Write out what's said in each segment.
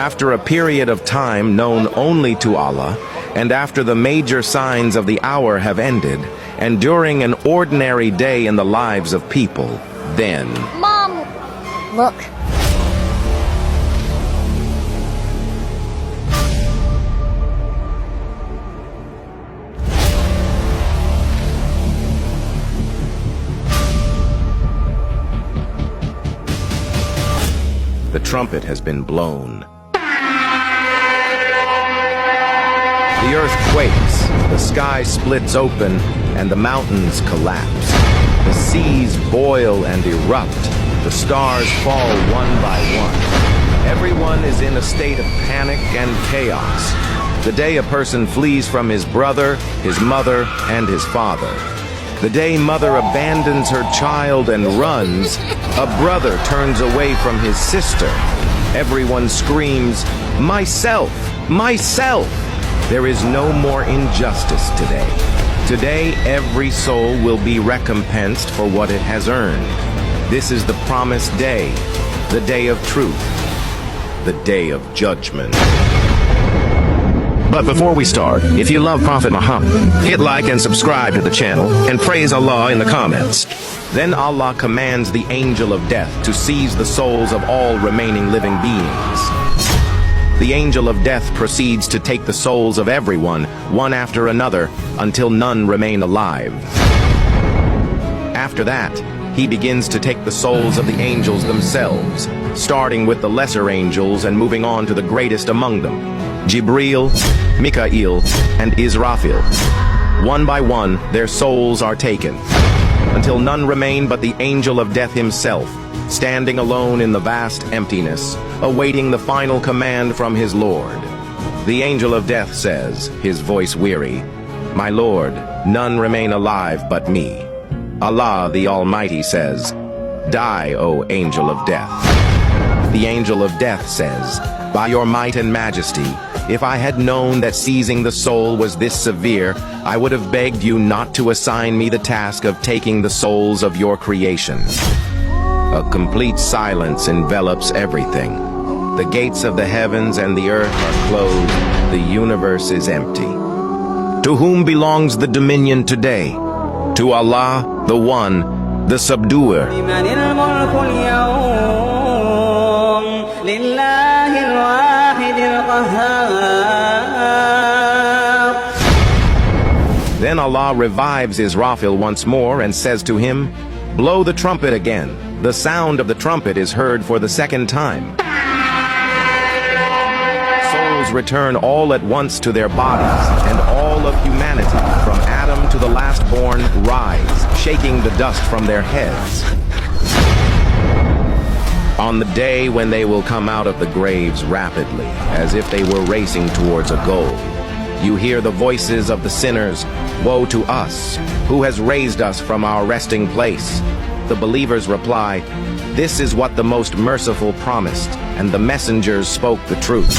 After a period of time known only to Allah, and after the major signs of the hour have ended, and during an ordinary day in the lives of people, then... Mom! Look. The trumpet has been blown. The earth quakes, the sky splits open, and the mountains collapse. The seas boil and erupt. The stars fall one by one. Everyone is in a state of panic and chaos. The day a person flees from his brother, his mother, and his father. The day mother abandons her child and runs, a brother turns away from his sister. Everyone screams, "Myself! Myself!" There is no more injustice today. Today, every soul will be recompensed for what it has earned. This is the promised day, the day of truth, the day of judgment. But before we start, if you love Prophet Muhammad, hit like and subscribe to the channel and praise Allah in the comments. Then Allah commands the angel of death to seize the souls of all remaining living beings. The angel of death proceeds to take the souls of everyone, one after another, until none remain alive. After that, he begins to take the souls of the angels themselves, starting with the lesser angels and moving on to the greatest among them, Jibreel, Mikael, and Israfil. One by one, their souls are taken, until none remain but the angel of death himself, standing alone in the vast emptiness, awaiting the final command from his Lord. The angel of death says, his voice weary, "My Lord, none remain alive but me." Allah the Almighty says, "Die, O angel of death." The angel of death says, "By your might and majesty, if I had known that seizing the soul was this severe, I would have begged you not to assign me the task of taking the souls of your creation." A complete silence envelops everything. The gates of the heavens and the earth are closed. The universe is empty. To whom belongs the dominion today? To Allah, the One, the Subduer. Then Allah revives Israfil once more and says to him, "Blow the trumpet again." The sound of the trumpet is heard for the second time. Souls return all at once to their bodies, and all of humanity, from Adam to the last born, rise, shaking the dust from their heads. On the day when they will come out of the graves rapidly, as if they were racing towards a goal, you hear the voices of the sinners, "Woe to us! Who has raised us from our resting place?" The believers reply, "This is what the most merciful promised, and the messengers spoke the truth."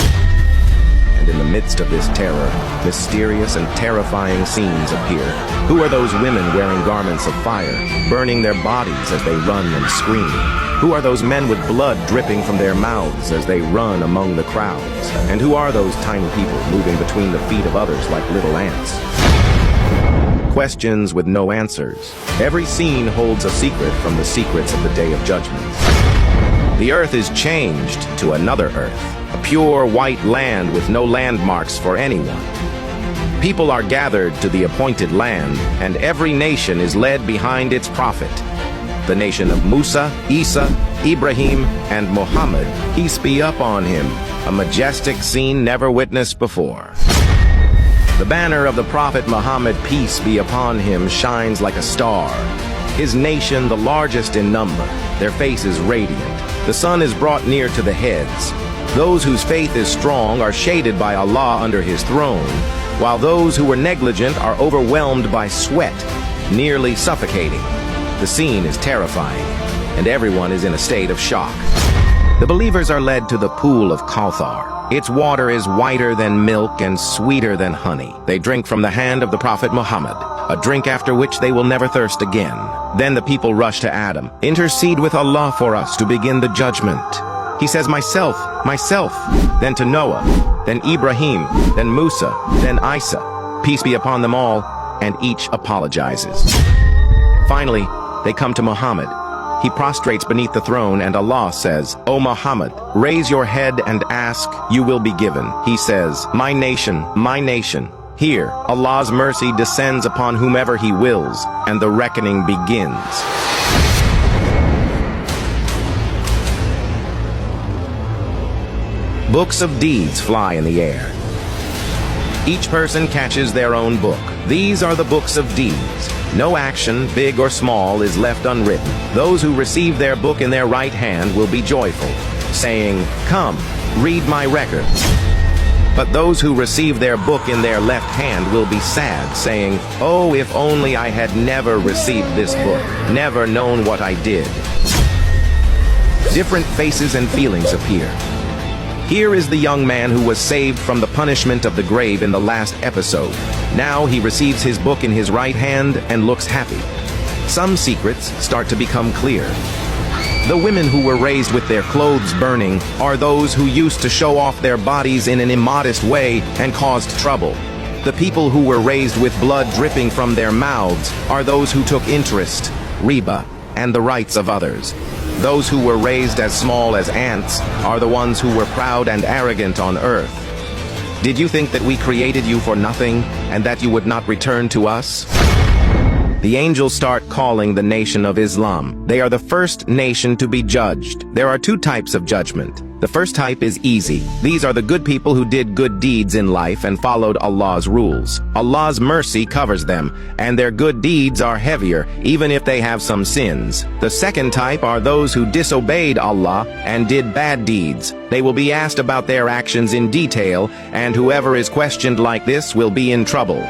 And in the midst of this terror, mysterious and terrifying scenes appear. Who are those women wearing garments of fire, burning their bodies as they run and scream? Who are those men with blood dripping from their mouths as they run among the crowds? And who are those tiny people moving between the feet of others like little ants? Questions with no answers. Every scene holds a secret from the secrets of the Day of Judgment. The earth is changed to another earth, a pure white land with no landmarks for anyone. People are gathered to the appointed land, and every nation is led behind its prophet. The nation of Musa, Isa, Ibrahim, and Muhammad, peace be upon him, a majestic scene never witnessed before. The banner of the Prophet Muhammad, peace be upon him, shines like a star. His nation, the largest in number, their faces radiant. The sun is brought near to the heads. Those whose faith is strong are shaded by Allah under his throne, while those who were negligent are overwhelmed by sweat, nearly suffocating. The scene is terrifying, and everyone is in a state of shock. The believers are led to the pool of Kauthar. Its water is whiter than milk and sweeter than honey. They drink from the hand of the Prophet Muhammad, a drink after which they will never thirst again. Then the people rush to Adam. "Intercede with Allah for us to begin the judgment." He says, myself, myself. Then to Noah, then Ibrahim, then Musa, then Isa. Peace be upon them all, and each apologizes. Finally, they come to Muhammad. He prostrates beneath the throne, and Allah says, O Muhammad, raise your head and ask, you will be given. He says, my nation, my nation. Here, Allah's mercy descends upon whomever He wills, and the reckoning begins. Books of deeds fly in the air. Each person catches their own book. These are the books of deeds. No action, big or small, is left unwritten. Those who receive their book in their right hand will be joyful, saying, come, read my record. But those who receive their book in their left hand will be sad, saying, oh, if only I had never received this book, never known what I did. Different faces and feelings appear. Here is the young man who was saved from the punishment of the grave in the last episode. Now he receives his book in his right hand and looks happy. Some secrets start to become clear. The women who were raised with their clothes burning are those who used to show off their bodies in an immodest way and caused trouble. The people who were raised with blood dripping from their mouths are those who took interest, riba, and the rights of others. Those who were raised as small as ants are the ones who were proud and arrogant on earth. Did you think that we created you for nothing and that you would not return to us? The angels start calling the nation of Islam. They are the first nation to be judged. There are two types of judgment. The first type is easy. These are the good people who did good deeds in life and followed Allah's rules. Allah's mercy covers them, and their good deeds are heavier, even if they have some sins. The second type are those who disobeyed Allah and did bad deeds. They will be asked about their actions in detail, and whoever is questioned like this will be in trouble.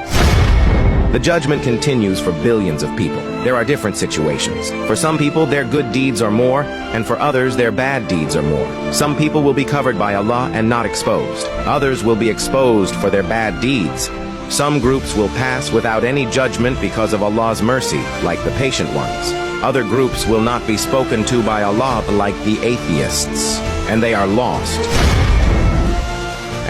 The judgment continues for billions of people. There are different situations. For some people, their good deeds are more, and for others, their bad deeds are more. Some people will be covered by Allah and not exposed. Others will be exposed for their bad deeds. Some groups will pass without any judgment because of Allah's mercy, like the patient ones. Other groups will not be spoken to by Allah, like the atheists, and they are lost.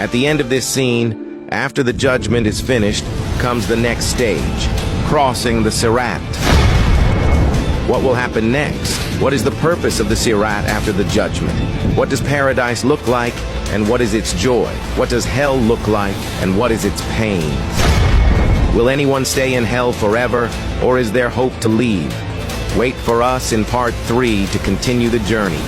At the end of this scene, after the judgment is finished, comes the next stage, crossing the Sirat. What will happen next? What is the purpose of the Sirat after the judgment? What does paradise look like, and what is its joy? What does hell look like, and what is its pain? Will anyone stay in hell forever, or is there hope to leave? Wait for us in part 3 to continue the journey.